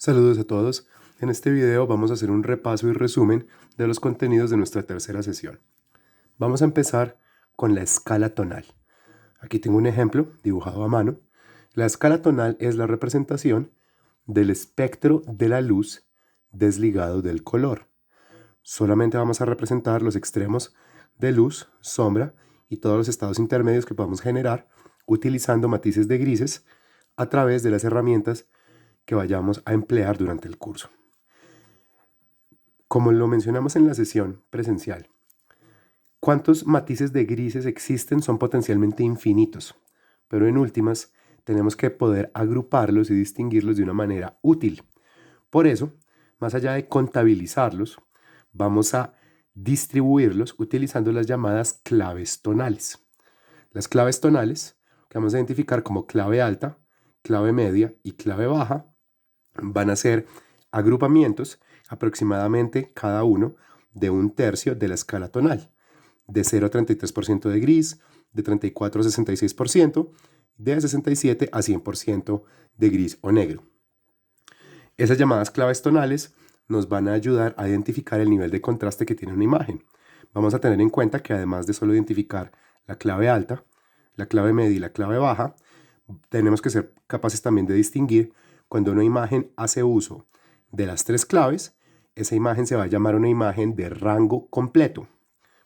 Saludos a todos. En este video vamos a hacer un repaso y resumen de los contenidos de nuestra tercera sesión. Vamos a empezar con la escala tonal. Aquí tengo un ejemplo dibujado a mano. La escala tonal es la representación del espectro de la luz desligado del color. Solamente vamos a representar los extremos de luz, sombra y todos los estados intermedios que podamos generar utilizando matices de grises a través de las herramientas que vayamos a emplear durante el curso. Como lo mencionamos en la sesión presencial, ¿cuántos matices de grises existen? Son potencialmente infinitos, pero en últimas tenemos que poder agruparlos y distinguirlos de una manera útil. Por eso, más allá de contabilizarlos, vamos a distribuirlos utilizando las llamadas claves tonales. Las claves tonales, que vamos a identificar como clave alta, clave media y clave baja, van a ser agrupamientos aproximadamente cada uno de 1/3 de la escala tonal, de 0 a 33% de gris, de 34 a 66%, de 67 a 100% de gris o negro. Esas llamadas claves tonales nos van a ayudar a identificar el nivel de contraste que tiene una imagen. Vamos a tener en cuenta que además de solo identificar la clave alta, la clave media y la clave baja, tenemos que ser capaces también de distinguir cuando una imagen hace uso de las 3 claves. Esa imagen se va a llamar una imagen de rango completo.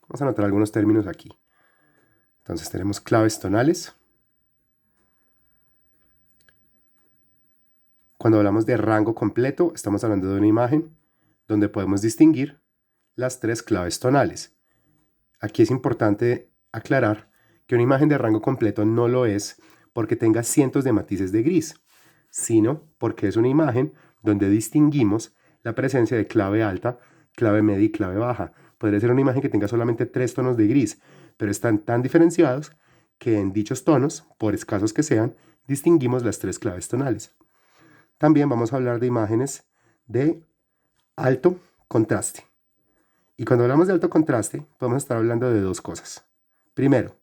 Vamos a anotar algunos términos aquí. Entonces tenemos claves tonales. Cuando hablamos de rango completo, estamos hablando de una imagen donde podemos distinguir las 3 claves tonales. Aquí es importante aclarar que una imagen de rango completo no lo es porque tenga cientos de matices de gris, sino porque es una imagen donde distinguimos la presencia de clave alta, clave media y clave baja. Podría ser una imagen que tenga solamente 3 tonos de gris, pero están tan diferenciados que en dichos tonos, por escasos que sean, distinguimos las 3 claves tonales. También vamos a hablar de imágenes de alto contraste. Y cuando hablamos de alto contraste, podemos estar hablando de dos cosas. Primero,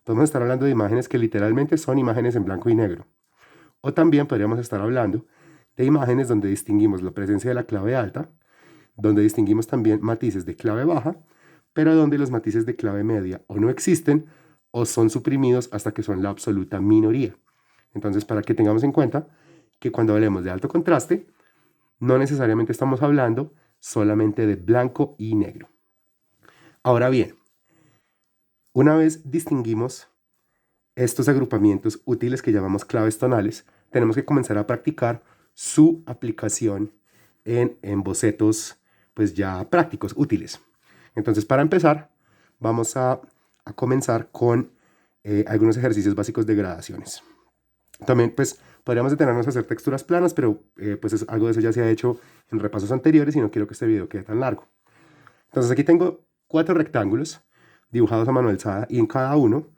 podemos estar hablando de imágenes que literalmente son imágenes en blanco y negro. O también podríamos estar hablando de imágenes donde distinguimos la presencia de la clave alta, donde distinguimos también matices de clave baja, pero donde los matices de clave media o no existen o son suprimidos hasta que son la absoluta minoría. Entonces, para que tengamos en cuenta que cuando hablemos de alto contraste, no necesariamente estamos hablando solamente de blanco y negro. Ahora bien, una vez distinguimos estos agrupamientos útiles que llamamos claves tonales, tenemos que comenzar a practicar su aplicación en bocetos pues ya prácticos, útiles. Entonces, para empezar, vamos a comenzar con algunos ejercicios básicos de gradaciones. También pues podríamos detenernos a hacer texturas planas, pero pues algo de eso ya se ha hecho en repasos anteriores y no quiero que este video quede tan largo. Entonces aquí tengo 4 rectángulos dibujados a mano alzada y en cada uno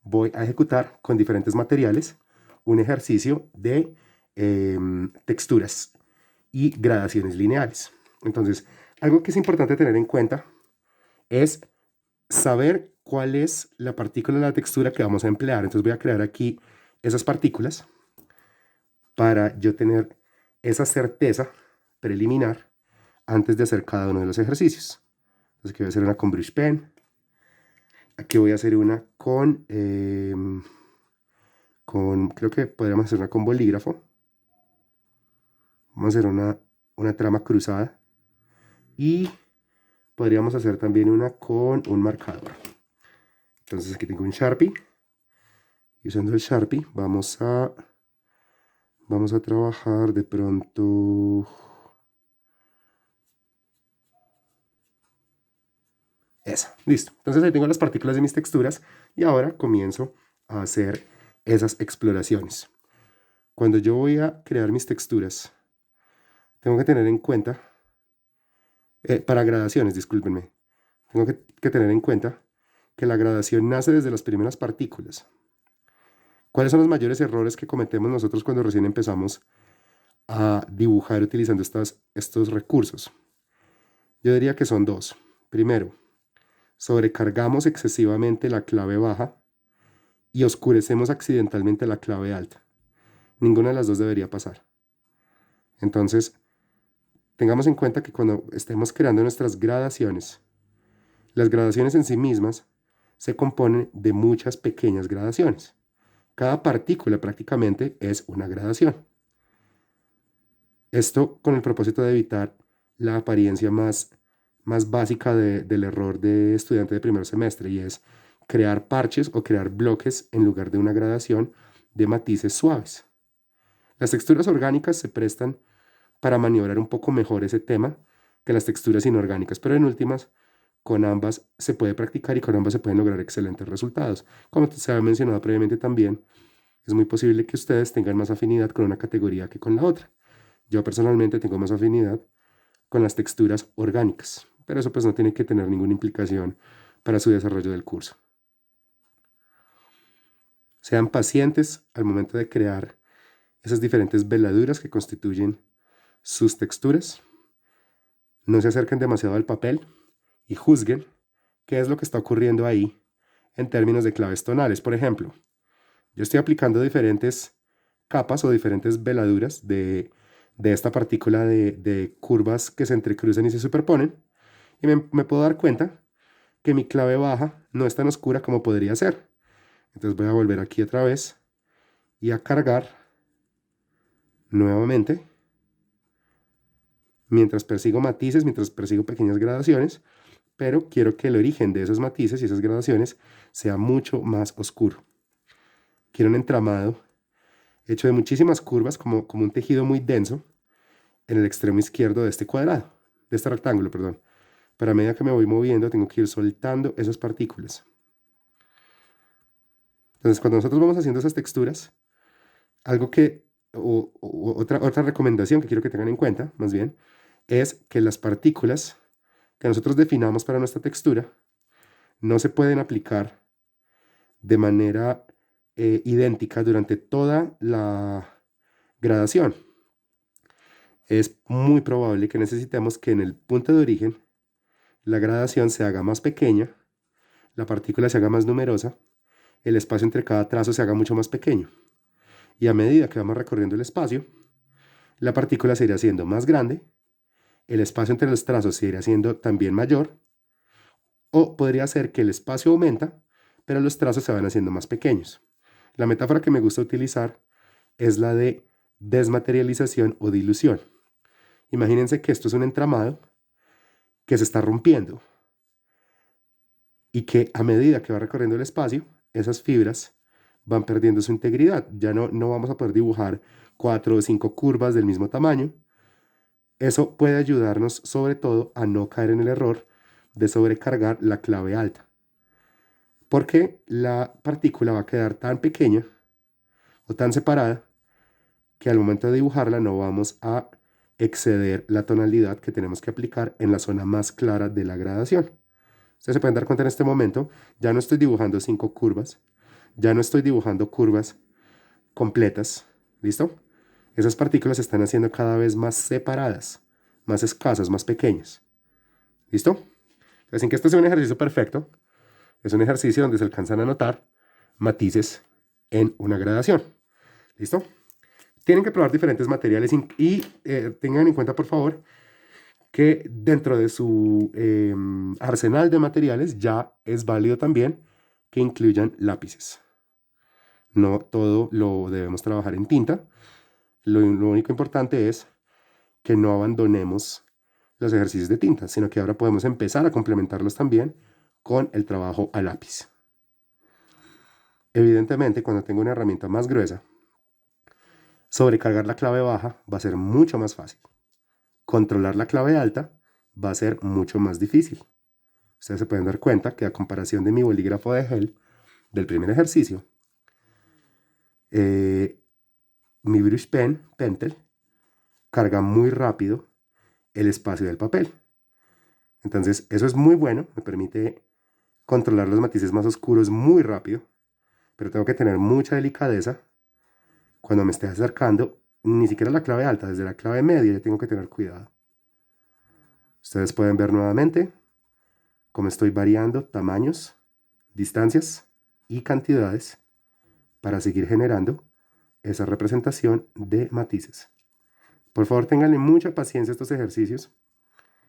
voy a ejecutar con diferentes materiales un ejercicio de texturas y gradaciones lineales. Entonces, algo que es importante tener en cuenta es saber cuál es la partícula de la textura que vamos a emplear. Entonces voy a crear aquí esas partículas para yo tener esa certeza preliminar antes de hacer cada uno de los ejercicios. Entonces aquí voy a hacer una con brush pen. Aquí voy a hacer una creo que podríamos hacer una con bolígrafo. Vamos a hacer una trama cruzada. Y podríamos hacer también una con un marcador. Entonces aquí tengo un Sharpie. Y usando el Sharpie vamos a trabajar de pronto esa. Listo. Entonces ahí tengo las partículas de mis texturas y ahora comienzo a hacer esas exploraciones. Cuando yo voy a crear mis texturas, tengo que tener en cuenta, para gradaciones, discúlpenme, tengo que tener en cuenta que la gradación nace desde las primeras partículas. ¿Cuáles son los mayores errores que cometemos nosotros cuando recién empezamos a dibujar utilizando estos recursos? Yo diría que son dos. Primero, sobrecargamos excesivamente la clave baja y oscurecemos accidentalmente la clave alta. Ninguna de las dos debería pasar. Entonces, tengamos en cuenta que cuando estemos creando nuestras gradaciones, las gradaciones en sí mismas se componen de muchas pequeñas gradaciones. Cada partícula prácticamente es una gradación. Esto con el propósito de evitar la apariencia más básica del error de estudiante de primer semestre, y es crear parches o crear bloques en lugar de una gradación de matices suaves. Las texturas orgánicas se prestan para maniobrar un poco mejor ese tema que las texturas inorgánicas, pero en últimas, con ambas se puede practicar y con ambas se pueden lograr excelentes resultados. Como se ha mencionado previamente también, es muy posible que ustedes tengan más afinidad con una categoría que con la otra. Yo personalmente tengo más afinidad con las texturas orgánicas, pero eso pues no tiene que tener ninguna implicación para su desarrollo del curso. Sean pacientes al momento de crear esas diferentes veladuras que constituyen sus texturas. No se acerquen demasiado al papel y juzguen qué es lo que está ocurriendo ahí en términos de claves tonales. Por ejemplo, yo estoy aplicando diferentes capas o diferentes veladuras de esta partícula de curvas que se entrecruzan y se superponen, y me puedo dar cuenta que mi clave baja no es tan oscura como podría ser. Entonces voy a volver aquí otra vez y a cargar nuevamente, mientras persigo matices, mientras persigo pequeñas gradaciones, pero quiero que el origen de esos matices y esas gradaciones sea mucho más oscuro. Quiero un entramado hecho de muchísimas curvas, como un tejido muy denso, en el extremo izquierdo de este cuadrado, de este rectángulo, perdón. Pero a medida que me voy moviendo, tengo que ir soltando esas partículas. Entonces, cuando nosotros vamos haciendo esas texturas, algo que, otra recomendación que quiero que tengan en cuenta, más bien, es que las partículas que nosotros definamos para nuestra textura no se pueden aplicar de manera idéntica durante toda la gradación. Es muy probable que necesitemos que en el punto de origen la gradación se haga más pequeña, la partícula se haga más numerosa, el espacio entre cada trazo se haga mucho más pequeño. Y a medida que vamos recorriendo el espacio, la partícula se irá haciendo más grande, el espacio entre los trazos se irá haciendo también mayor, o podría ser que el espacio aumenta, pero los trazos se van haciendo más pequeños. La metáfora que me gusta utilizar es la de desmaterialización o dilución. Imagínense que esto es un entramado que se está rompiendo y que a medida que va recorriendo el espacio, esas fibras van perdiendo su integridad. Ya no vamos a poder dibujar 4 o 5 curvas del mismo tamaño. Eso puede ayudarnos sobre todo a no caer en el error de sobrecargar la clave alta, porque la partícula va a quedar tan pequeña o tan separada que al momento de dibujarla no vamos a exceder la tonalidad que tenemos que aplicar en la zona más clara de la gradación. Ustedes se pueden dar cuenta en este momento, ya no estoy dibujando 5 curvas, ya no estoy dibujando curvas completas, ¿listo? Esas partículas se están haciendo cada vez más separadas, más escasas, más pequeñas, ¿listo? Así que este es un ejercicio perfecto, es un ejercicio donde se alcanzan a notar matices en una gradación, ¿listo? Tienen que probar diferentes materiales y tengan en cuenta, por favor, que dentro de su arsenal de materiales ya es válido también que incluyan lápices. No todo lo debemos trabajar en tinta. Lo único importante es que no abandonemos los ejercicios de tinta, sino que ahora podemos empezar a complementarlos también con el trabajo a lápiz. Evidentemente, cuando tengo una herramienta más gruesa, sobrecargar la clave baja va a ser mucho más fácil. Controlar la clave alta va a ser mucho más difícil. Ustedes se pueden dar cuenta que a comparación de mi bolígrafo de gel del primer ejercicio, mi brush pen, Pentel, carga muy rápido el espacio del papel. Entonces, eso es muy bueno, me permite controlar los matices más oscuros muy rápido, pero tengo que tener mucha delicadeza cuando me esté acercando, ni siquiera la clave alta, desde la clave media ya tengo que tener cuidado. Ustedes pueden ver nuevamente cómo estoy variando tamaños, distancias y cantidades para seguir generando esa representación de matices. Por favor, ténganle mucha paciencia a estos ejercicios.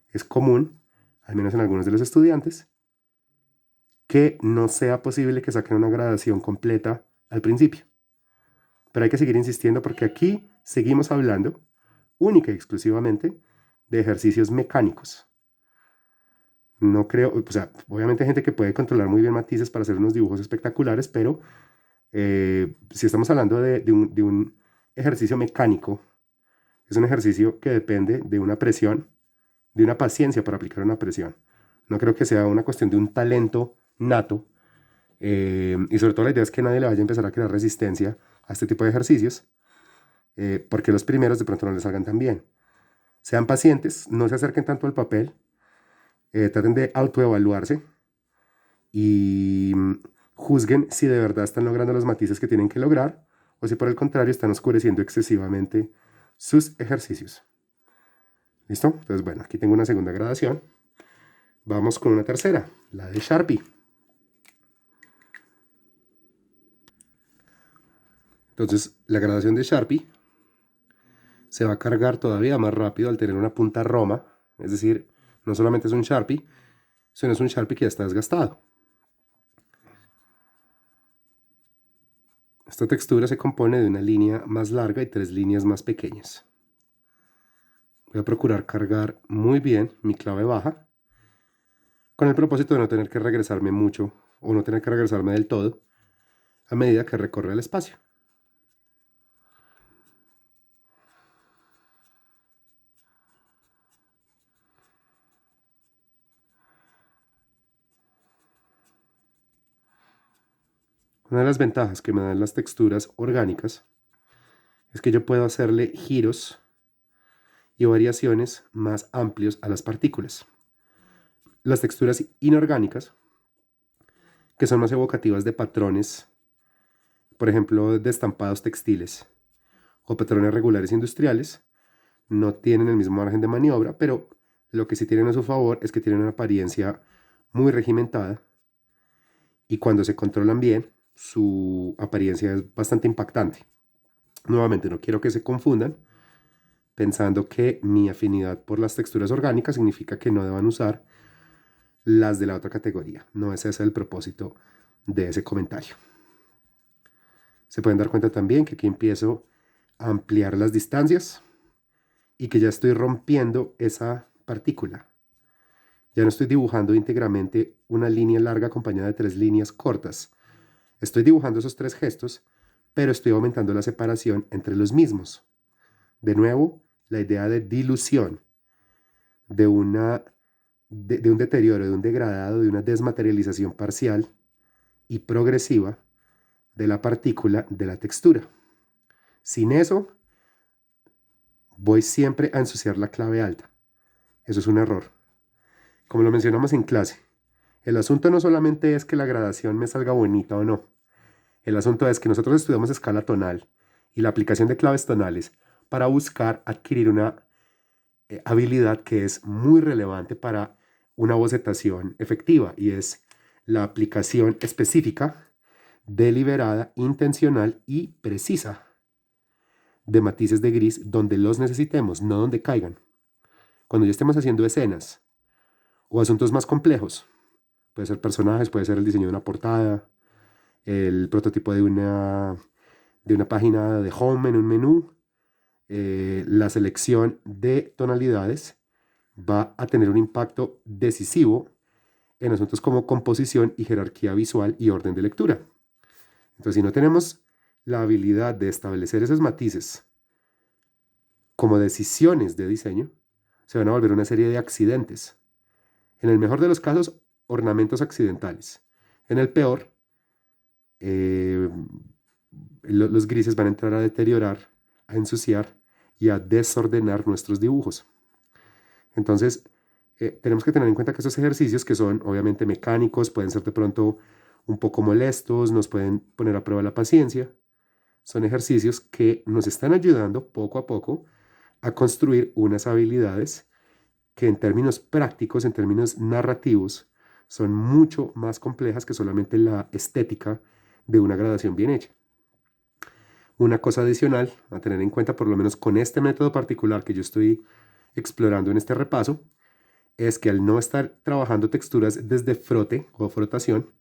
Es común, al menos en algunos de los estudiantes, que no sea posible que saquen una gradación completa al principio. Pero hay que seguir insistiendo porque aquí seguimos hablando única y exclusivamente de ejercicios mecánicos. No creo, o sea, obviamente hay gente que puede controlar muy bien matices para hacer unos dibujos espectaculares, pero si estamos hablando de un ejercicio mecánico, es un ejercicio que depende de una presión, de una paciencia para aplicar una presión. No creo que sea una cuestión de un talento nato. Y sobre todo la idea es que nadie le vaya a empezar a crear resistencia a este tipo de ejercicios, porque los primeros de pronto no les salgan tan bien. Sean pacientes, no se acerquen tanto al papel, traten de autoevaluarse y juzguen si de verdad están logrando los matices que tienen que lograr o si por el contrario están oscureciendo excesivamente sus ejercicios. ¿Listo? Entonces, bueno, aquí tengo una segunda gradación. Vamos con una tercera, la de Sharpie. Entonces, la gradación de Sharpie se va a cargar todavía más rápido al tener una punta roma. Es decir, no solamente es un Sharpie, sino es un Sharpie que ya está desgastado. Esta textura se compone de una línea más larga y 3 líneas más pequeñas. Voy a procurar cargar muy bien mi clave baja, con el propósito de no tener que regresarme mucho o no tener que regresarme del todo a medida que recorre el espacio. Una de las ventajas que me dan las texturas orgánicas es que yo puedo hacerle giros y variaciones más amplios a las partículas. Las texturas inorgánicas, que son más evocativas de patrones, por ejemplo, de estampados textiles o patrones regulares industriales, no tienen el mismo margen de maniobra, pero lo que sí tienen a su favor es que tienen una apariencia muy regimentada y cuando se controlan bien, su apariencia es bastante impactante. Nuevamente, no quiero que se confundan pensando que mi afinidad por las texturas orgánicas significa que no deban usar las de la otra categoría. No ese es el propósito de ese comentario. Se pueden dar cuenta también que aquí empiezo a ampliar las distancias y que ya estoy rompiendo esa partícula. Ya no estoy dibujando íntegramente una línea larga acompañada de 3 líneas cortas. Estoy dibujando esos 3 gestos, pero estoy aumentando la separación entre los mismos. De nuevo, la idea de dilución, de un deterioro, de un degradado, de una desmaterialización parcial y progresiva de la partícula de la textura. Sin eso, voy siempre a ensuciar la clave alta. Eso es un error. Como lo mencionamos en clase, el asunto no solamente es que la gradación me salga bonita o no. El asunto es que nosotros estudiamos escala tonal y la aplicación de claves tonales para buscar adquirir una habilidad que es muy relevante para una bocetación efectiva y es la aplicación específica, deliberada, intencional y precisa de matices de gris donde los necesitemos, no donde caigan. Cuando ya estemos haciendo escenas o asuntos más complejos, puede ser personajes, puede ser el diseño de una portada, el prototipo de una página de home en un menú, la selección de tonalidades va a tener un impacto decisivo en asuntos como composición y jerarquía visual y orden de lectura. Entonces, si no tenemos la habilidad de establecer esos matices como decisiones de diseño, se van a volver una serie de accidentes. En el mejor de los casos, ornamentos accidentales. En el peor, los grises van a entrar a deteriorar, a ensuciar y a desordenar nuestros dibujos. Entonces, tenemos que tener en cuenta que esos ejercicios que son obviamente mecánicos, pueden ser de pronto un poco molestos, nos pueden poner a prueba la paciencia. Son ejercicios que nos están ayudando poco a poco a construir unas habilidades que en términos prácticos, en términos narrativos, son mucho más complejas que solamente la estética de una gradación bien hecha. Una cosa adicional a tener en cuenta, por lo menos con este método particular que yo estoy explorando en este repaso, es que al no estar trabajando texturas desde frote o frotación,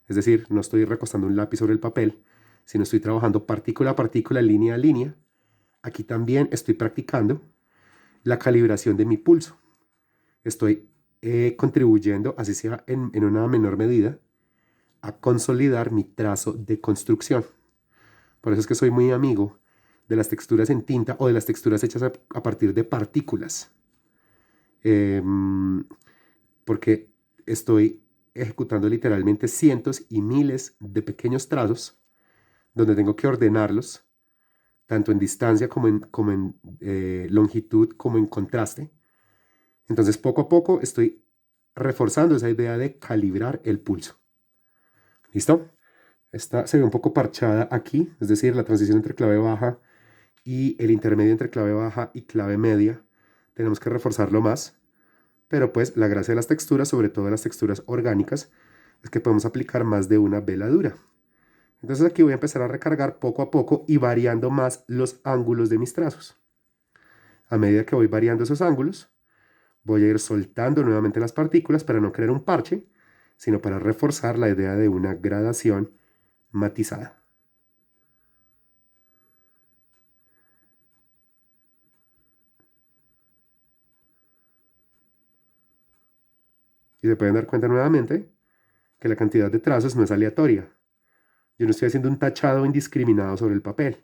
es decir, no estoy recostando un lápiz sobre el papel, sino estoy trabajando partícula a partícula, línea a línea, aquí también estoy practicando la calibración de mi pulso. Estoy contribuyendo, así sea en una menor medida, a consolidar mi trazo de construcción. Por eso es que soy muy amigo de las texturas en tinta o de las texturas hechas a partir de partículas. Porque estoy ejecutando literalmente cientos y miles de pequeños trazos donde tengo que ordenarlos, tanto en distancia como en longitud, como en contraste. Entonces, poco a poco estoy reforzando esa idea de calibrar el pulso. ¿Listo? Esta se ve un poco parchada aquí, es decir, la transición entre clave baja y el intermedio entre clave baja y clave media. Tenemos que reforzarlo más, pero pues la gracia de las texturas, sobre todo las texturas orgánicas, es que podemos aplicar más de una veladura. Entonces aquí voy a empezar a recargar poco a poco y variando más los ángulos de mis trazos. A medida que voy variando esos ángulos, voy a ir soltando nuevamente las partículas para no crear un parche, sino para reforzar la idea de una gradación matizada. Y se pueden dar cuenta nuevamente que la cantidad de trazos no es aleatoria. Yo no estoy haciendo un tachado indiscriminado sobre el papel.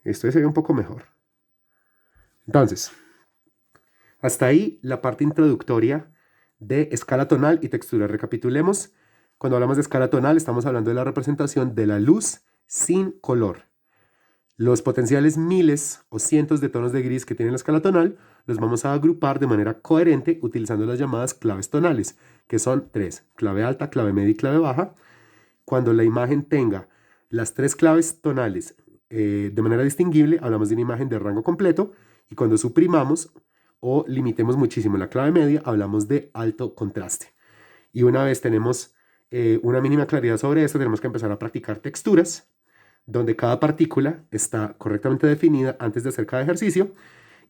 Esto se ve un poco mejor. Entonces, hasta ahí la parte introductoria de escala tonal y textura. Recapitulemos. Cuando hablamos de escala tonal, estamos hablando de la representación de la luz sin color. Los potenciales miles o cientos de tonos de gris que tiene la escala tonal los vamos a agrupar de manera coherente utilizando las llamadas claves tonales, que son tres: clave alta, clave media y clave baja. Cuando la imagen tenga las tres claves tonales de manera distinguible, hablamos de una imagen de rango completo, y cuando suprimamos o limitemos muchísimo la clave media, hablamos de alto contraste. Y una vez tenemos una mínima claridad sobre esto, tenemos que empezar a practicar texturas, donde cada partícula está correctamente definida antes de hacer cada ejercicio,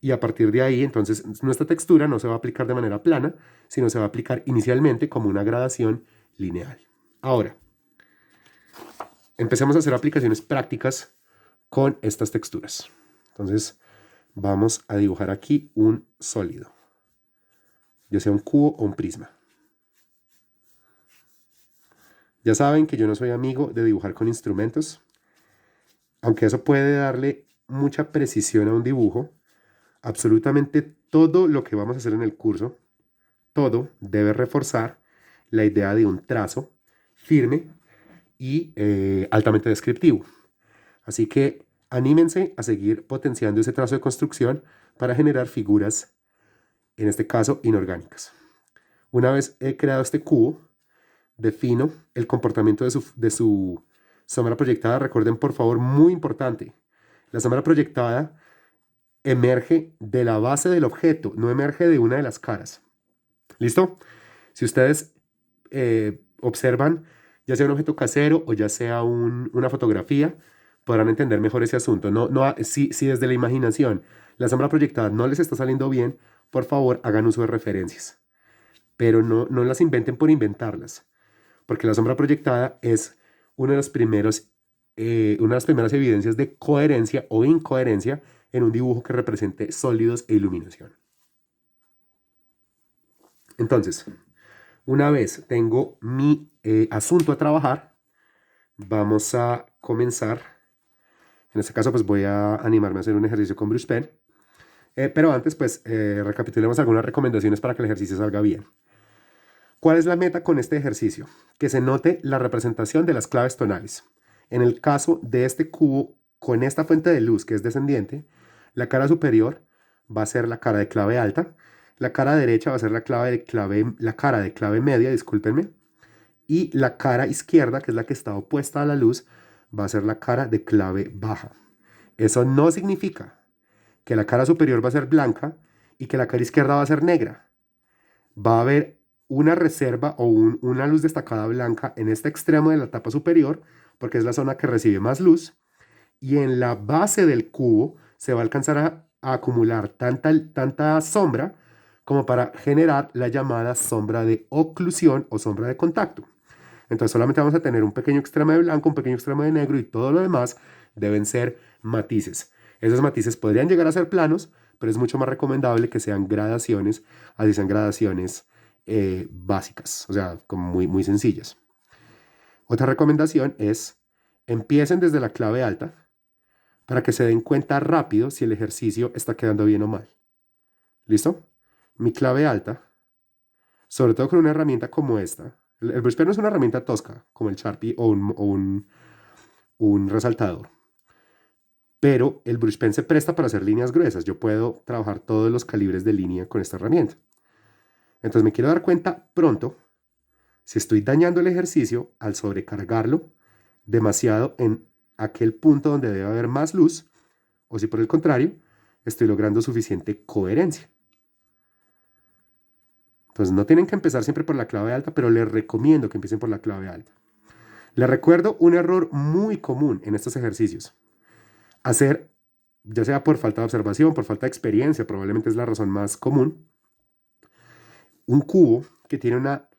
y a partir de ahí, entonces, nuestra textura no se va a aplicar de manera plana, sino se va a aplicar inicialmente como una gradación lineal. Ahora, empecemos a hacer aplicaciones prácticas con estas texturas. Entonces, vamos a dibujar aquí un sólido, ya sea un cubo o un prisma. Ya saben que yo no soy amigo de dibujar con instrumentos, aunque eso puede darle mucha precisión a un dibujo. Absolutamente todo lo que vamos a hacer en el curso, todo debe reforzar la idea de un trazo firme y altamente descriptivo. Así que anímense a seguir potenciando ese trazo de construcción para generar figuras, en este caso inorgánicas. Una vez he creado este cubo, defino el comportamiento de su sombra proyectada. Recuerden, por favor, muy importante, la sombra proyectada emerge de la base del objeto, no emerge de una de las caras. ¿Listo? Si ustedes observan, ya sea un objeto casero o ya sea una fotografía, podrán entender mejor ese asunto. Si desde la imaginación la sombra proyectada no les está saliendo bien, por favor hagan uso de referencias. Pero no las inventen por inventarlas, porque la sombra proyectada es uno de los primeros, una de las primeras evidencias de coherencia o incoherencia en un dibujo que represente sólidos e iluminación. Entonces, una vez tengo mi asunto a trabajar, vamos a comenzar. En este caso, pues voy a animarme a hacer un ejercicio con Brush Pen. Pero antes, pues, recapitulemos algunas recomendaciones para que el ejercicio salga bien. ¿Cuál es la meta con este ejercicio? Que se note la representación de las claves tonales. En el caso de este cubo, con esta fuente de luz que es descendiente, la cara superior va a ser la cara de clave alta, la cara derecha va a ser la cara de clave media, discúlpenme, y la cara izquierda, que es la que está opuesta a la luz, va a ser la cara de clave baja. Eso no significa que la cara superior va a ser blanca y que la cara izquierda va a ser negra. Va a haber una reserva o una luz destacada blanca en este extremo de la tapa superior, porque es la zona que recibe más luz, y en la base del cubo se va a alcanzar a acumular tanta sombra como para generar la llamada sombra de oclusión o sombra de contacto. Entonces solamente vamos a tener un pequeño extremo de blanco, un pequeño extremo de negro y todo lo demás deben ser matices. Esos matices podrían llegar a ser planos, pero es mucho más recomendable que sean gradaciones, así sean gradaciones básicas, o sea, como muy sencillas. Otra recomendación es empiecen desde la clave alta para que se den cuenta rápido si el ejercicio está quedando bien o mal. ¿Listo? Mi clave alta, sobre todo con una herramienta como esta. El brush pen no es una herramienta tosca, como el Sharpie o un resaltador. Pero el brush pen se presta para hacer líneas gruesas. Yo puedo trabajar todos los calibres de línea con esta herramienta. Entonces me quiero dar cuenta pronto si estoy dañando el ejercicio al sobrecargarlo demasiado en aquel punto donde debe haber más luz, o si por el contrario estoy logrando suficiente coherencia. Entonces no tienen que empezar siempre por la clave alta, pero les recomiendo que empiecen por la clave alta. Les recuerdo un error muy común en estos ejercicios. Hacer, ya sea por falta de observación, por falta de experiencia, probablemente es la razón más común, un cubo que tiene una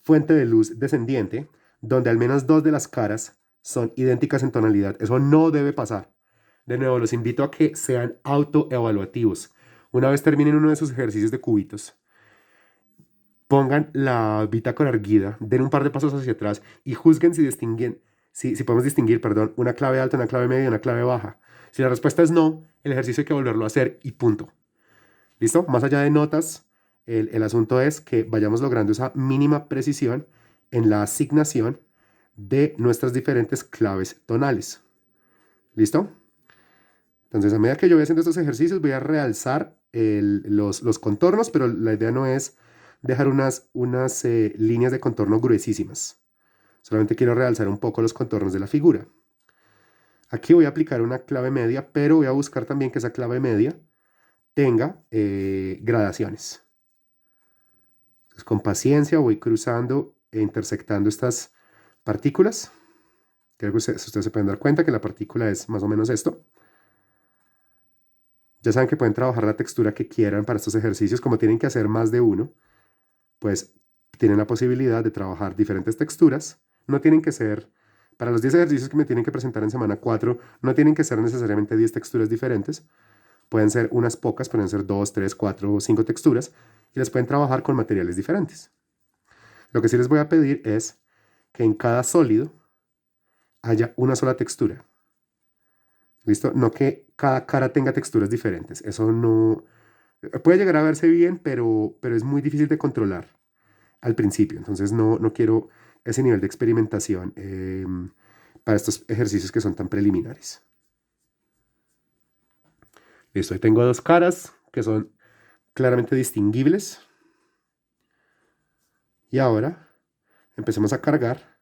fuente de luz descendiente, donde al menos dos de las caras son idénticas en tonalidad. Eso no debe pasar. De nuevo, los invito a que sean autoevaluativos. Una vez terminen uno de sus ejercicios de cubitos, pongan la bitácora erguida, den un par de pasos hacia atrás y juzguen si podemos distinguir, perdón, una clave alta, una clave media y una clave baja. Si la respuesta es no, el ejercicio hay que volverlo a hacer y punto. ¿Listo? Más allá de notas, el asunto es que vayamos logrando esa mínima precisión en la asignación de nuestras diferentes claves tonales. ¿Listo? Entonces, a medida que yo voy haciendo estos ejercicios, voy a realzar los contornos, pero la idea no es dejar unas líneas de contorno gruesísimas. Solamente quiero realzar un poco los contornos de la figura. Aquí voy a aplicar una clave media, pero voy a buscar también que esa clave media tenga gradaciones. Entonces, con paciencia voy cruzando e intersectando estas partículas. Creo que ustedes se pueden dar cuenta que la partícula es más o menos esto. Ya saben que pueden trabajar la textura que quieran para estos ejercicios. Como tienen que hacer más de uno, pues tienen la posibilidad de trabajar diferentes texturas. No tienen que ser, para los 10 ejercicios que me tienen que presentar en semana 4, no tienen que ser necesariamente 10 texturas diferentes. Pueden ser unas pocas, pueden ser 2, 3, 4 o 5 texturas y las pueden trabajar con materiales diferentes. Lo que sí les voy a pedir es que en cada sólido haya una sola textura. ¿Listo? No que cada cara tenga texturas diferentes. Eso no... Puede llegar a verse bien, pero es muy difícil de controlar al principio. Entonces no quiero ese nivel de experimentación para estos ejercicios que son tan preliminares. Listo, ahí tengo dos caras que son claramente distinguibles. Y ahora empecemos a cargar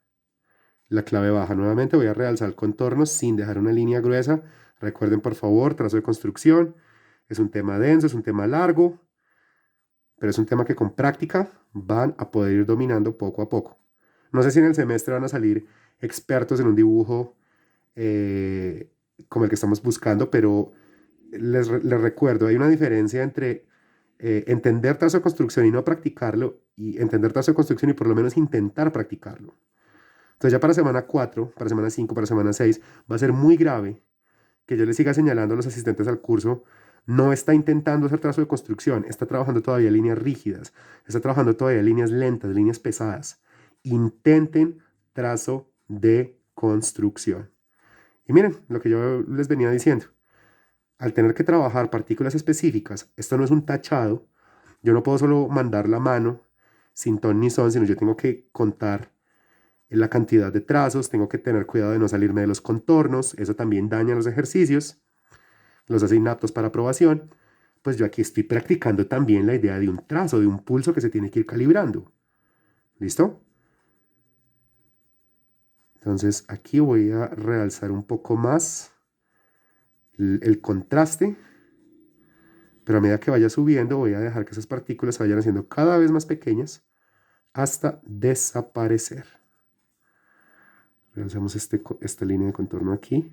la clave baja. Nuevamente voy a realzar el contorno sin dejar una línea gruesa. Recuerden, por favor, trazo de construcción. Es un tema denso, es un tema largo, pero es un tema que con práctica van a poder ir dominando poco a poco. No sé si en el semestre van a salir expertos en un dibujo como el que estamos buscando, pero les recuerdo, hay una diferencia entre entender trazo de construcción y no practicarlo, y entender trazo de construcción y por lo menos intentar practicarlo. Entonces ya para semana 4, para semana 5, para semana 6, va a ser muy grave que yo les siga señalando a los asistentes al curso, no está intentando hacer trazo de construcción, está trabajando todavía líneas rígidas, está trabajando todavía líneas lentas, líneas pesadas. Intenten trazo de construcción. Y miren lo que yo les venía diciendo. Al tener que trabajar partículas específicas, esto no es un tachado. Yo no puedo solo mandar la mano sin ton ni son, sino yo tengo que contar la cantidad de trazos, tengo que tener cuidado de no salirme de los contornos, eso también daña los ejercicios, los hace inaptos para aprobación. Pues yo aquí estoy practicando también la idea de un trazo, de un pulso que se tiene que ir calibrando. ¿Listo? Entonces aquí voy a realzar un poco más el contraste, pero a medida que vaya subiendo voy a dejar que esas partículas se vayan haciendo cada vez más pequeñas hasta desaparecer. Realizamos esta línea de contorno aquí.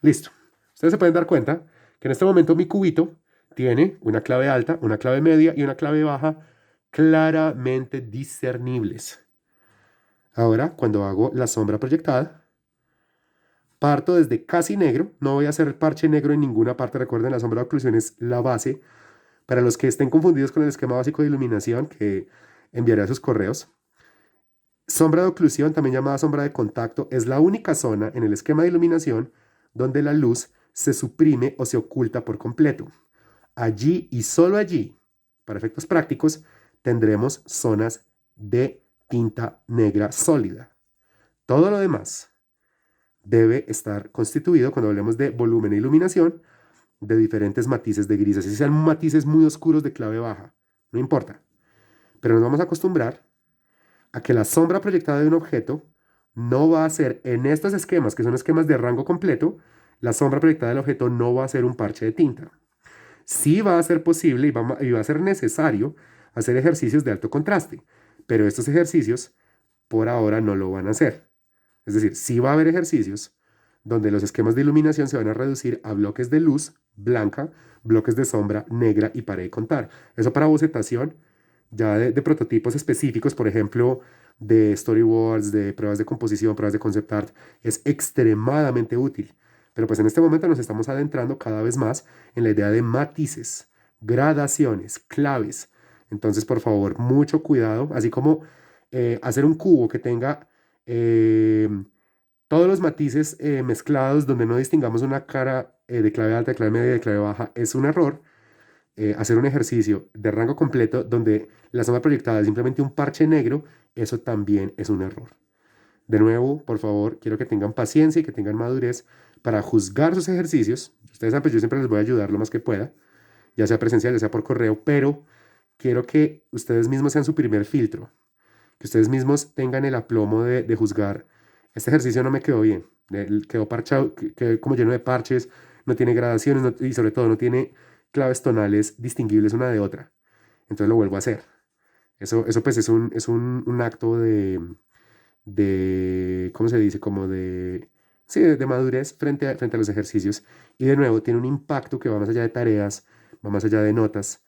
Listo. Ustedes se pueden dar cuenta que en este momento mi cubito tiene una clave alta, una clave media y una clave baja claramente discernibles. Ahora, cuando hago la sombra proyectada, parto desde casi negro. No voy a hacer parche negro en ninguna parte. Recuerden, la sombra de oclusión es la base. Para los que estén confundidos con el esquema básico de iluminación que enviaré a sus correos, sombra de oclusión, también llamada sombra de contacto, es la única zona en el esquema de iluminación donde la luz se suprime o se oculta por completo. Allí y solo allí, para efectos prácticos, tendremos zonas de tinta negra sólida. Todo lo demás debe estar constituido, cuando hablemos de volumen e iluminación, de diferentes matices de grises. Si sean matices muy oscuros de clave baja, no importa. Pero nos vamos a acostumbrar a que la sombra proyectada de un objeto no va a ser, en estos esquemas, que son esquemas de rango completo, la sombra proyectada del objeto no va a ser un parche de tinta. Sí va a ser posible y va a ser necesario hacer ejercicios de alto contraste, pero estos ejercicios por ahora no lo van a hacer. Es decir, sí va a haber ejercicios donde los esquemas de iluminación se van a reducir a bloques de luz blanca, bloques de sombra negra y pared de contar. Eso para bocetación ya de prototipos específicos, por ejemplo, de storyboards, de pruebas de composición, pruebas de concept art, es extremadamente útil. Pero pues en este momento nos estamos adentrando cada vez más en la idea de matices, gradaciones, claves. Entonces, por favor, mucho cuidado, así como hacer un cubo que tenga eh, todos los matices mezclados donde no distingamos una cara de clave alta, de clave media y de clave baja es un error. Hacer un ejercicio de rango completo donde la sombra proyectada es simplemente un parche negro, eso también es un error. De nuevo, por favor, quiero que tengan paciencia y que tengan madurez para juzgar sus ejercicios. Ustedes saben, pues yo siempre les voy a ayudar lo más que pueda, ya sea presencial, ya sea por correo, pero quiero que ustedes mismos sean su primer filtro, que ustedes mismos tengan el aplomo de juzgar. Este ejercicio no me quedó bien, quedó parchado, quedó como lleno de parches, no tiene gradaciones y sobre todo no tiene claves tonales distinguibles una de otra. Entonces lo vuelvo a hacer. Eso pues es un acto ¿cómo se dice? Como de, sí, de madurez frente a los ejercicios. Y de nuevo, tiene un impacto que va más allá de tareas, va más allá de notas,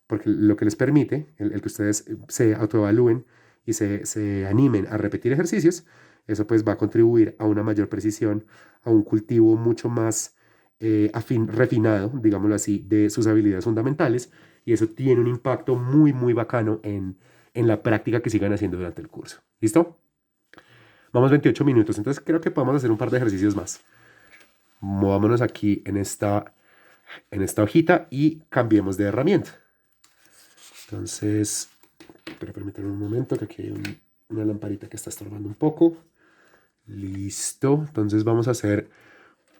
porque lo que les permite, el que ustedes se autoevalúen y se animen a repetir ejercicios, eso pues va a contribuir a una mayor precisión, a un cultivo mucho más refinado, digámoslo así, de sus habilidades fundamentales. Y eso tiene un impacto muy, muy bacano en la práctica que sigan haciendo durante el curso. ¿Listo? Vamos 28 minutos, entonces creo que podemos hacer un par de ejercicios más. Movámonos aquí en esta hojita y cambiemos de herramienta. Entonces, pero permítanme un momento que aquí hay una lamparita que está estorbando un poco. Listo, entonces vamos a hacer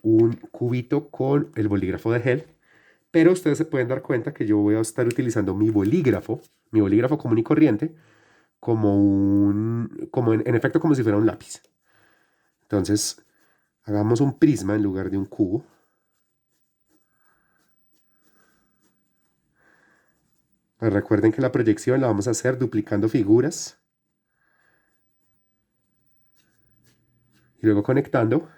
un cubito con el bolígrafo de gel. Pero ustedes se pueden dar cuenta que yo voy a estar utilizando mi bolígrafo común y corriente, como en efecto como si fuera un lápiz. Entonces, hagamos un prisma en lugar de un cubo. Pues recuerden que la proyección la vamos a hacer duplicando figuras y luego conectando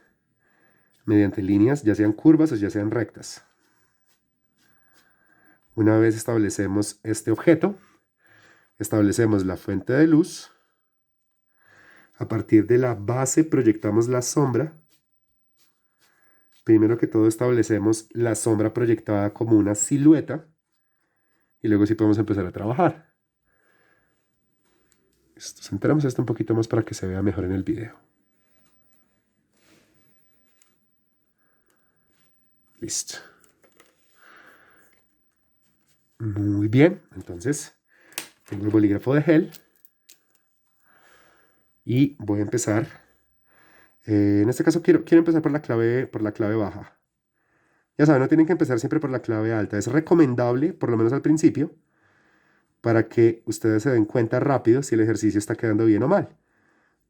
mediante líneas, ya sean curvas o ya sean rectas. Una vez establecemos este objeto, establecemos la fuente de luz. A partir de la base proyectamos la sombra. Primero que todo establecemos la sombra proyectada como una silueta y luego sí podemos empezar a trabajar. Centramos esto un poquito más para que se vea mejor en el video. Listo. Muy bien, entonces tengo el bolígrafo de gel y voy a empezar. En este caso quiero empezar por la clave baja. Ya saben, no tienen que empezar siempre por la clave alta. Es recomendable, por lo menos al principio, para que ustedes se den cuenta rápido si el ejercicio está quedando bien o mal.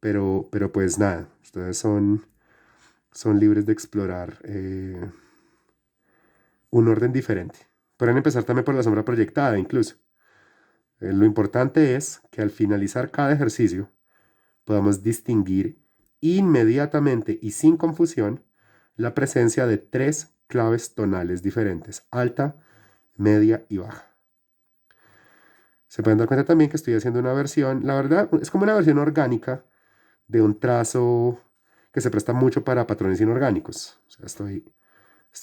Pero pues nada, ustedes son libres de explorar un orden diferente. Pueden empezar también por la sombra proyectada incluso. Lo importante es que al finalizar cada ejercicio podamos distinguir inmediatamente y sin confusión la presencia de tres claves tonales diferentes: alta, media y baja. Se pueden dar cuenta también que estoy haciendo una versión, la verdad, es como una versión orgánica de un trazo que se presta mucho para patrones inorgánicos. O sea, estoy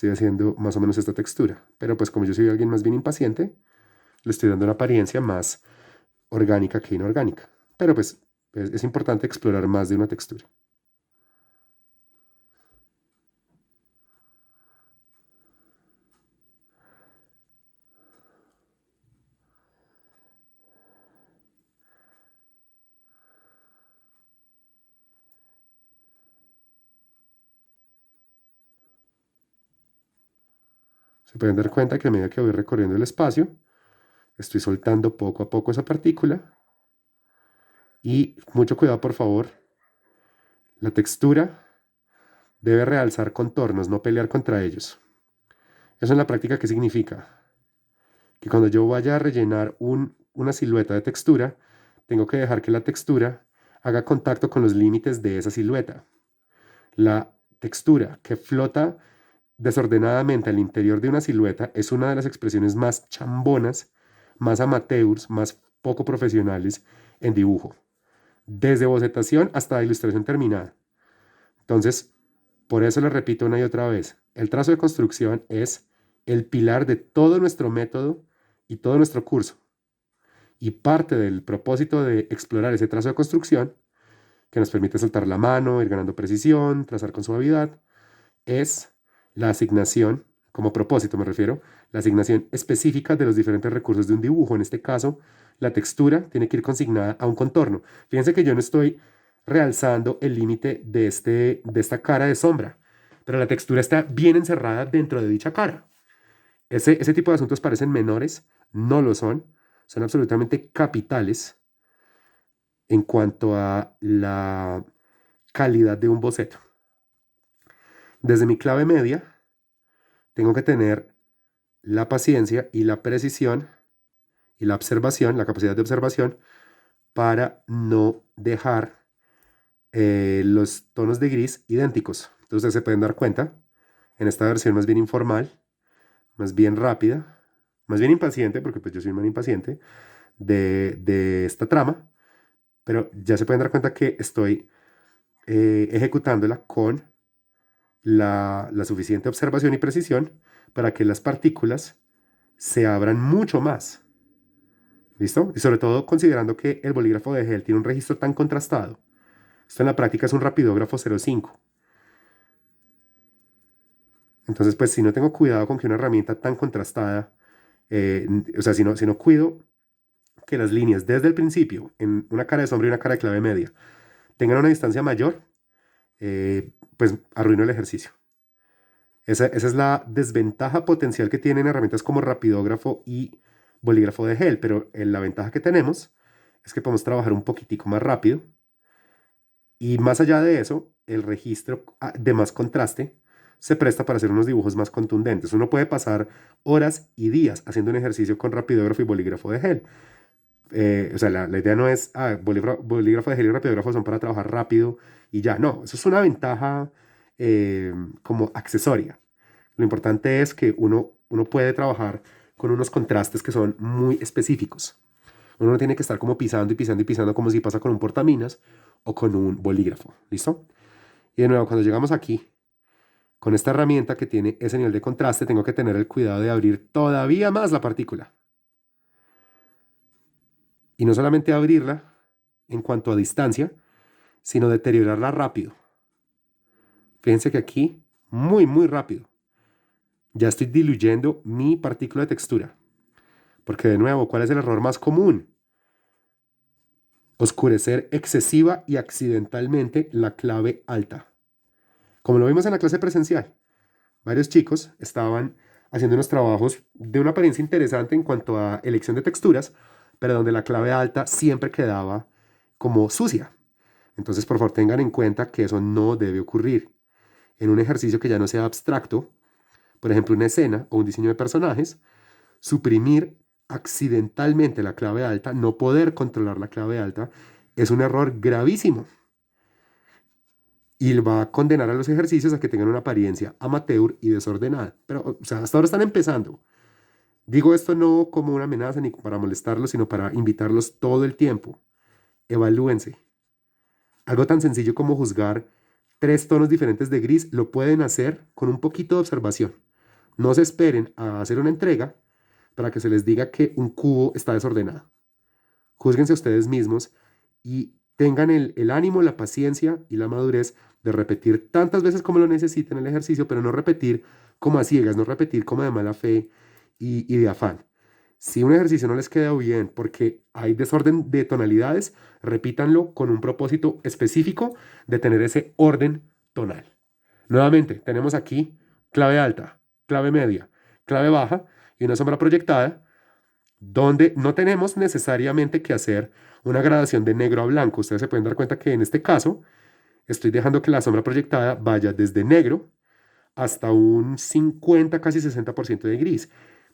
haciendo más o menos esta textura. Pero pues como yo soy alguien más bien impaciente, le estoy dando una apariencia más orgánica que inorgánica. Pero pues es importante explorar más de una textura. Se pueden dar cuenta que a medida que voy recorriendo el espacio, estoy soltando poco a poco esa partícula. Y mucho cuidado, por favor. La textura debe realzar contornos, no pelear contra ellos. ¿Eso en la práctica qué significa? Que cuando yo vaya a rellenar una silueta de textura, tengo que dejar que la textura haga contacto con los límites de esa silueta. La textura que flota desordenadamente al interior de una silueta es una de las expresiones más chambonas, más amateurs, más poco profesionales en dibujo, desde bocetación hasta ilustración terminada. Entonces, por eso le repito una y otra vez, el trazo de construcción es el pilar de todo nuestro método y todo nuestro curso. Y parte del propósito de explorar ese trazo de construcción, que nos permite soltar la mano, ir ganando precisión, trazar con suavidad, es la asignación, como propósito me refiero, la asignación específica de los diferentes recursos de un dibujo. En este caso, la textura tiene que ir consignada a un contorno. Fíjense que yo no estoy realzando el límite de esta cara de sombra, pero la textura está bien encerrada dentro de dicha cara. Ese tipo de asuntos parecen menores, no lo son absolutamente capitales en cuanto a la calidad de un boceto. Desde mi clave media, tengo que tener la paciencia y la precisión y la observación, la capacidad de observación, para no dejar los tonos de gris idénticos. Entonces ustedes se pueden dar cuenta en esta versión más bien informal, más bien rápida, más bien impaciente, porque pues yo soy un man impaciente, de esta trama, pero ya se pueden dar cuenta que estoy ejecutándola con la suficiente observación y precisión para que las partículas se abran mucho más. ¿Listo? Y sobre todo considerando que el bolígrafo de gel tiene un registro tan contrastado. Esto en la práctica es un rapidógrafo 0,5. Entonces, pues si no tengo cuidado con que una herramienta tan contrastada, o sea, si no cuido que las líneas desde el principio, en una cara de sombra y una cara de clave media, tengan una distancia mayor, pues arruino el ejercicio. Esa es la desventaja potencial que tienen herramientas como rapidógrafo y bolígrafo de gel, pero la ventaja que tenemos es que podemos trabajar un poquitico más rápido y más allá de eso, el registro de más contraste se presta para hacer unos dibujos más contundentes. Uno puede pasar horas y días haciendo un ejercicio con rapidógrafo y bolígrafo de gel. O sea, la idea no es, bolígrafo de gel y rapidógrafo son para trabajar rápido y ya. No, eso es una ventaja como accesoria. Lo importante es que uno puede trabajar con unos contrastes que son muy específicos. Uno no tiene que estar como pisando y pisando y pisando como si pasa con un portaminas o con un bolígrafo. ¿Listo? Y de nuevo, cuando llegamos aquí, con esta herramienta que tiene ese nivel de contraste, tengo que tener el cuidado de abrir todavía más la partícula. Y no solamente abrirla en cuanto a distancia, sino deteriorarla rápido. Fíjense que aquí, muy, muy rápido, ya estoy diluyendo mi partícula de textura. Porque de nuevo, ¿cuál es el error más común? Oscurecer excesiva y accidentalmente la clave alta. Como lo vimos en la clase presencial, varios chicos estaban haciendo unos trabajos de una apariencia interesante en cuanto a elección de texturas, pero donde la clave alta siempre quedaba como sucia. Entonces, por favor, tengan en cuenta que eso no debe ocurrir. En un ejercicio que ya no sea abstracto, por ejemplo, una escena o un diseño de personajes, suprimir accidentalmente la clave alta, no poder controlar la clave alta, es un error gravísimo. Y va a condenar a los ejercicios a que tengan una apariencia amateur y desordenada. Pero, o sea, hasta ahora están empezando. Digo esto no como una amenaza ni para molestarlos, sino para invitarlos todo el tiempo. Evalúense. Algo tan sencillo como juzgar 3 tonos diferentes de gris lo pueden hacer con un poquito de observación. No se esperen a hacer una entrega para que se les diga que un cubo está desordenado. Júzguense ustedes mismos y tengan el ánimo, la paciencia y la madurez de repetir tantas veces como lo necesiten el ejercicio, pero no repetir como a ciegas, no repetir como de mala fe y de afán. Si un ejercicio no les queda bien porque hay desorden de tonalidades, repítanlo con un propósito específico de tener ese orden tonal. Nuevamente, tenemos aquí clave alta, clave media, clave baja y una sombra proyectada donde no tenemos necesariamente que hacer una gradación de negro a blanco. Ustedes se pueden dar cuenta que en este caso estoy dejando que la sombra proyectada vaya desde negro hasta un 50, casi 60% de gris.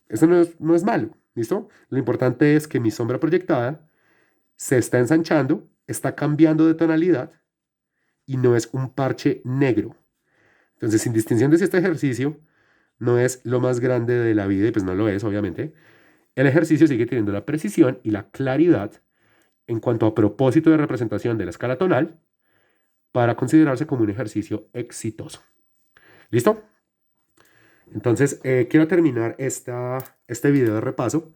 Eso no es malo, ¿listo? Lo importante es que mi sombra proyectada se está ensanchando, está cambiando de tonalidad y no es un parche negro. Entonces, sin distinción de si este ejercicio no es lo más grande de la vida, y pues no lo es, obviamente, el ejercicio sigue teniendo la precisión y la claridad en cuanto a propósito de representación de la escala tonal para considerarse como un ejercicio exitoso. ¿Listo? Entonces, quiero terminar este video de repaso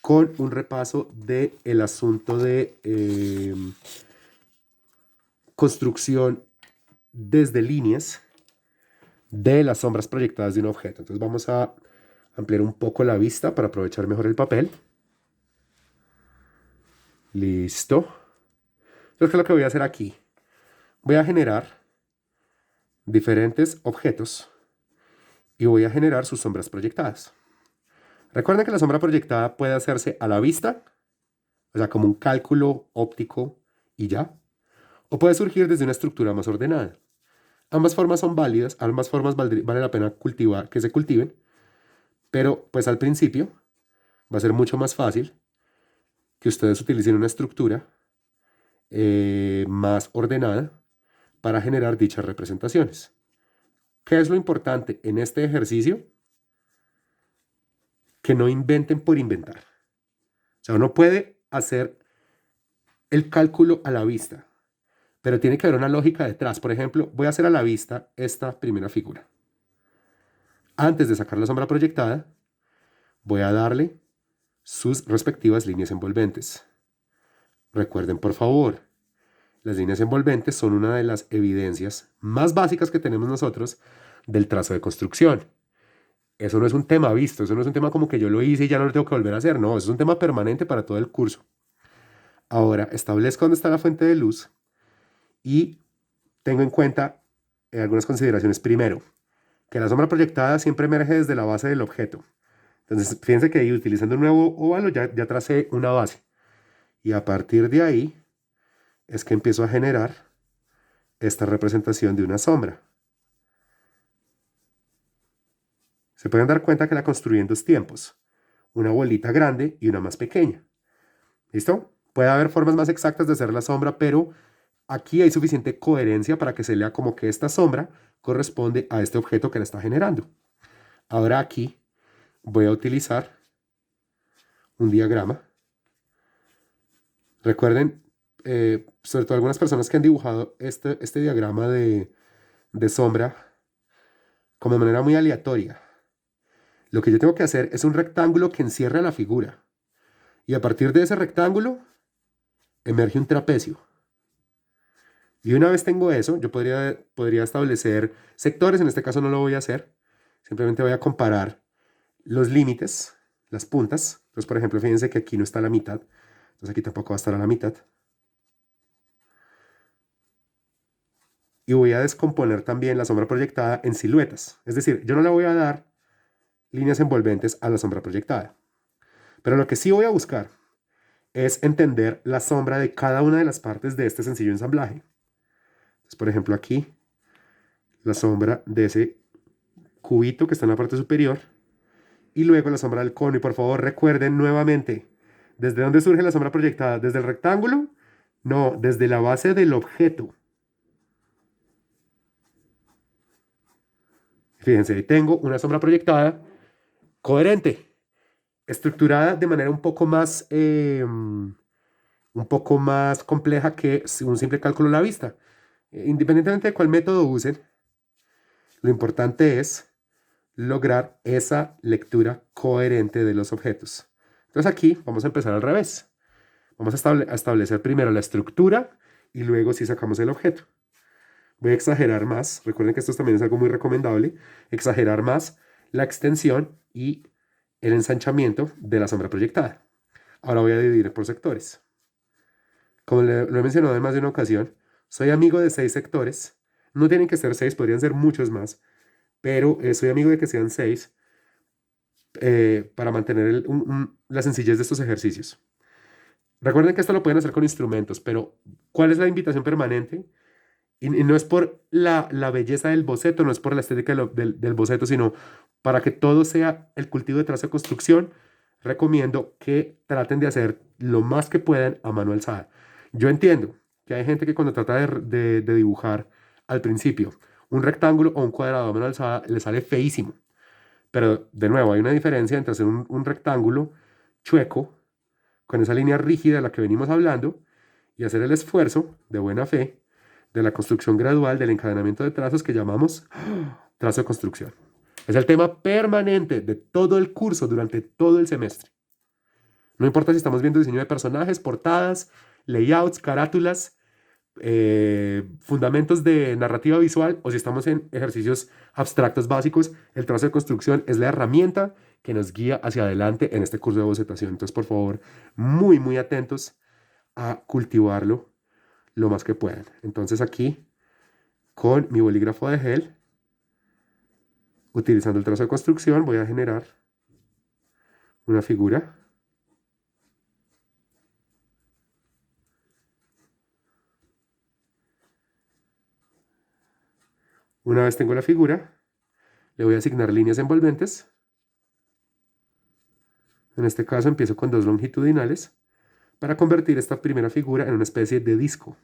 con un repaso del asunto de construcción desde líneas de las sombras proyectadas de un objeto. Entonces vamos a ampliar un poco la vista para aprovechar mejor el papel. Listo. Entonces, ¿qué es lo que voy a hacer aquí? Voy a generar diferentes objetos y voy a generar sus sombras proyectadas. Recuerden que la sombra proyectada puede hacerse a la vista, o sea, como un cálculo óptico y ya, o puede surgir desde una estructura más ordenada. Ambas formas son válidas, ambas formas vale la pena cultivar, que se cultiven, pero pues al principio va a ser mucho más fácil que ustedes utilicen una estructura más ordenada para generar dichas representaciones. ¿Qué es lo importante en este ejercicio? Que no inventen por inventar. O sea, uno puede hacer el cálculo a la vista, pero tiene que haber una lógica detrás. Por ejemplo, voy a hacer a la vista esta primera figura. Antes de sacar la sombra proyectada, voy a darle sus respectivas líneas envolventes. Recuerden, por favor, las líneas envolventes son una de las evidencias más básicas que tenemos nosotros del trazo de construcción. Eso no es un tema visto, eso no es un tema como que yo lo hice y ya no lo tengo que volver a hacer. No, eso es un tema permanente para todo el curso. Ahora, establezco dónde está la fuente de luz y tengo en cuenta algunas consideraciones. Primero, que la sombra proyectada siempre emerge desde la base del objeto. Entonces, fíjense que ahí utilizando un nuevo óvalo ya tracé una base. Y a partir de ahí es que empiezo a generar esta representación de una sombra. Se pueden dar cuenta que la construí en 2 tiempos. Una bolita grande y una más pequeña. ¿Listo? Puede haber formas más exactas de hacer la sombra, pero aquí hay suficiente coherencia para que se lea como que esta sombra corresponde a este objeto que la está generando. Ahora aquí voy a utilizar un diagrama. Recuerden, sobre todo algunas personas que han dibujado este diagrama de sombra como de manera muy aleatoria. Lo que yo tengo que hacer es un rectángulo que encierre a la figura. Y a partir de ese rectángulo emerge un trapecio. Y una vez tengo eso, yo podría establecer sectores. En este caso no lo voy a hacer. Simplemente voy a comparar los límites, las puntas. Entonces, por ejemplo, fíjense que aquí no está la mitad. Entonces aquí tampoco va a estar a la mitad. Y voy a descomponer también la sombra proyectada en siluetas. Es decir, yo no le voy a dar líneas envolventes a la sombra proyectada. Pero lo que sí voy a buscar es entender la sombra de cada una de las partes de este sencillo ensamblaje. Entonces, por ejemplo, aquí, la sombra de ese cubito que está en la parte superior y luego la sombra del cono. Y por favor recuerden nuevamente, ¿desde dónde surge la sombra proyectada? ¿Desde el rectángulo? No, desde la base del objeto. Fíjense, ahí tengo una sombra proyectada coherente, estructurada de manera un poco más compleja que un simple cálculo a la vista. Independientemente de cuál método usen, lo importante es lograr esa lectura coherente de los objetos. Entonces aquí vamos a empezar al revés. Vamos a establecer primero la estructura y luego si sacamos el objeto. Voy a exagerar más, recuerden que esto también es algo muy recomendable, exagerar más la extensión y el ensanchamiento de la sombra proyectada. Ahora voy a dividir por sectores. Como lo he mencionado en más de una ocasión, soy amigo de 6 sectores. No tienen que ser 6, podrían ser muchos más, pero soy amigo de que sean 6 para mantener la sencillez de estos ejercicios. Recuerden que esto lo pueden hacer con instrumentos, pero ¿cuál es la invitación permanente? Y no es por la belleza del boceto, no es por la estética del boceto, sino para que todo sea el cultivo de trazo de construcción, recomiendo que traten de hacer lo más que puedan a mano alzada. Yo entiendo que hay gente que cuando trata de dibujar al principio un rectángulo o un cuadrado a mano alzada le sale feísimo. Pero de nuevo, hay una diferencia entre hacer un rectángulo chueco, con esa línea rígida de la que venimos hablando, y hacer el esfuerzo de buena fe de la construcción gradual del encadenamiento de trazos que llamamos trazo de construcción. Es el tema permanente de todo el curso durante todo el semestre. No importa si estamos viendo diseño de personajes, portadas, layouts, carátulas, fundamentos de narrativa visual o si estamos en ejercicios abstractos básicos, el trazo de construcción es la herramienta que nos guía hacia adelante en este curso de bocetación. Entonces, por favor, muy, muy atentos a cultivarlo lo más que puedan. Entonces aquí, con mi bolígrafo de gel, utilizando el trazo de construcción, voy a generar una figura. Una vez tengo la figura, le voy a asignar líneas envolventes. En este caso empiezo con 2 longitudinales para convertir esta primera figura en una especie de disco.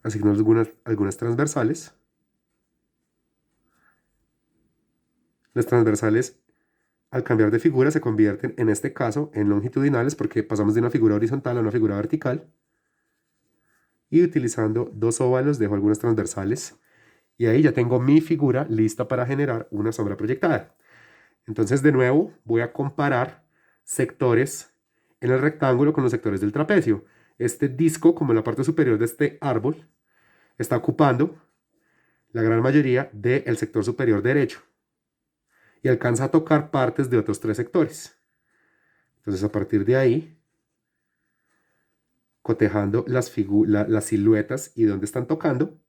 Asigno algunas transversales. Las transversales, al cambiar de figura, se convierten en este caso en longitudinales porque pasamos de una figura horizontal a una figura vertical. Y utilizando 2 óvalos dejo algunas transversales. Y ahí ya tengo mi figura lista para generar una sombra proyectada. Entonces, de nuevo, voy a comparar sectores en el rectángulo con los sectores del trapecio. Este disco, como la parte superior de este árbol, está ocupando la gran mayoría del sector superior derecho y alcanza a tocar partes de otros 3 sectores. Entonces, a partir de ahí, cotejando las siluetas y dónde están tocando,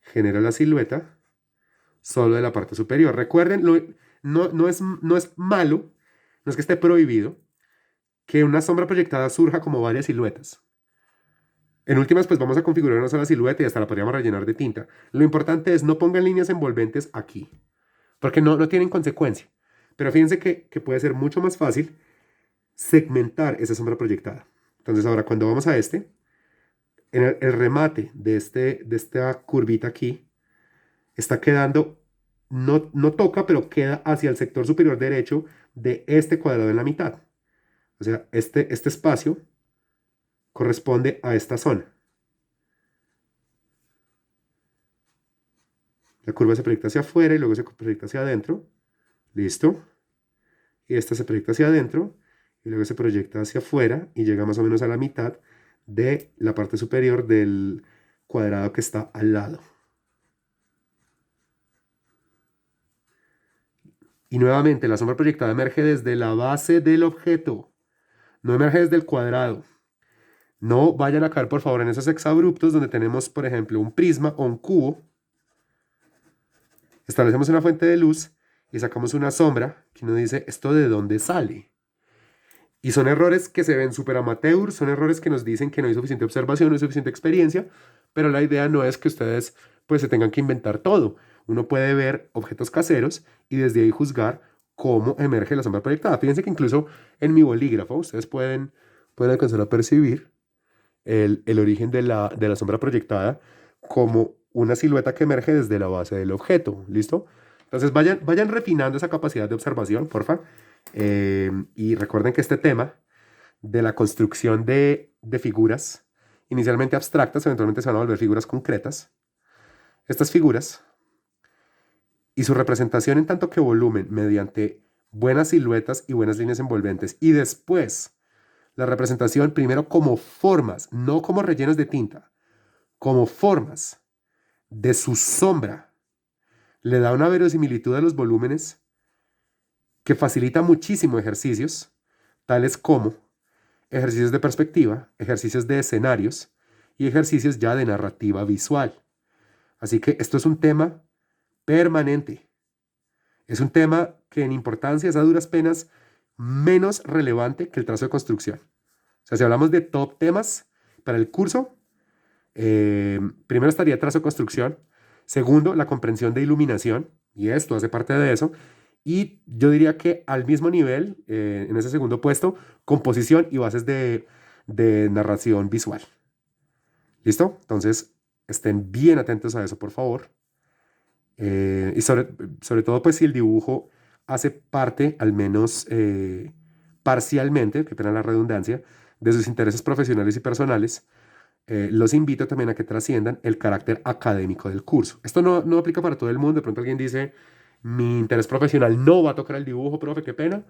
genero la silueta solo de la parte superior. Recuerden, no es malo, no es que esté prohibido, que una sombra proyectada surja como varias siluetas. En últimas, pues vamos a configurar una sola silueta y hasta la podríamos rellenar de tinta. Lo importante es no pongan líneas envolventes aquí, porque no tienen consecuencia. Pero fíjense que puede ser mucho más fácil segmentar esa sombra proyectada. Entonces ahora cuando vamos a en el remate de esta curvita aquí, está quedando, no toca, pero queda hacia el sector superior derecho de este cuadrado en la mitad. O sea, este espacio corresponde a esta zona. La curva se proyecta hacia afuera y luego se proyecta hacia adentro. Listo. Y esta se proyecta hacia adentro y luego se proyecta hacia afuera y llega más o menos a la mitad de la parte superior del cuadrado que está al lado. Y nuevamente, la sombra proyectada emerge desde la base del objeto, no emerge desde el cuadrado. No vayan a caer, por favor, en esos exabruptos donde tenemos, por ejemplo, un prisma o un cubo. Establecemos una fuente de luz y sacamos una sombra que nos dice, ¿esto de dónde sale? Y son errores que se ven súper amateur, son errores que nos dicen que no hay suficiente observación, no hay suficiente experiencia, pero la idea no es que ustedes pues se tengan que inventar todo. Uno puede ver objetos caseros y desde ahí juzgar cómo emerge la sombra proyectada. Fíjense que incluso en mi bolígrafo ustedes pueden alcanzar a percibir el origen de la sombra proyectada como una silueta que emerge desde la base del objeto. ¿Listo? Entonces vayan refinando esa capacidad de observación, porfa. Y recuerden que este tema de la construcción de figuras, inicialmente abstractas, eventualmente se van a volver figuras concretas. Estas figuras y su representación en tanto que volumen mediante buenas siluetas y buenas líneas envolventes. Y después, la representación primero como formas, no como rellenos de tinta, como formas de su sombra, le da una verosimilitud a los volúmenes que facilita muchísimo ejercicios, tales como ejercicios de perspectiva, ejercicios de escenarios y ejercicios ya de narrativa visual. Así que esto es un tema permanente. Es un tema que en importancia es a duras penas menos relevante que el trazo de construcción. O sea, si hablamos de top temas para el curso, primero estaría trazo de construcción, segundo, la comprensión de iluminación, y esto hace parte de eso, y yo diría que al mismo nivel, en ese segundo puesto, composición y bases de narración visual. ¿Listo? Entonces, estén bien atentos a eso, por favor. Y sobre todo, pues si el dibujo hace parte, al menos parcialmente, que pena la redundancia, de sus intereses profesionales y personales, los invito también a que trasciendan el carácter académico del curso. Esto no aplica para todo el mundo. De pronto alguien dice, mi interés profesional no va a tocar el dibujo, profe, qué pena.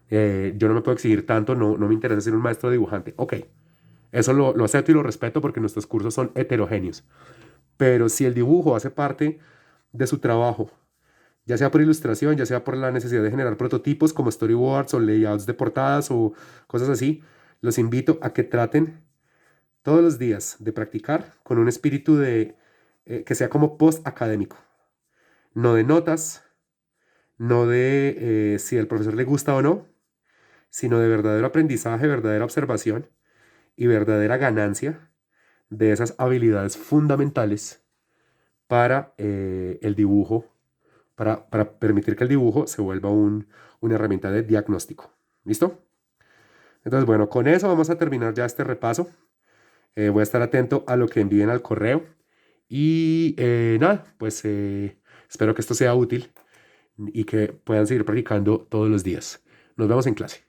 Yo no me puedo exigir tanto, no me interesa ser un maestro dibujante. Ok, eso lo acepto y lo respeto porque nuestros cursos son heterogéneos. Pero si el dibujo hace parte de su trabajo, ya sea por ilustración, ya sea por la necesidad de generar prototipos como storyboards o layouts de portadas o cosas así, los invito a que traten todos los días de practicar con un espíritu que sea como post académico, no de notas, no de si al profesor le gusta o no, sino de verdadero aprendizaje, verdadera observación y verdadera ganancia de esas habilidades fundamentales para el dibujo, para permitir que el dibujo se vuelva una herramienta de diagnóstico. ¿Listo? Entonces, bueno, con eso vamos a terminar ya este repaso. Voy a estar atento a lo que envíen al correo. Y nada, pues espero que esto sea útil y que puedan seguir practicando todos los días. Nos vemos en clase.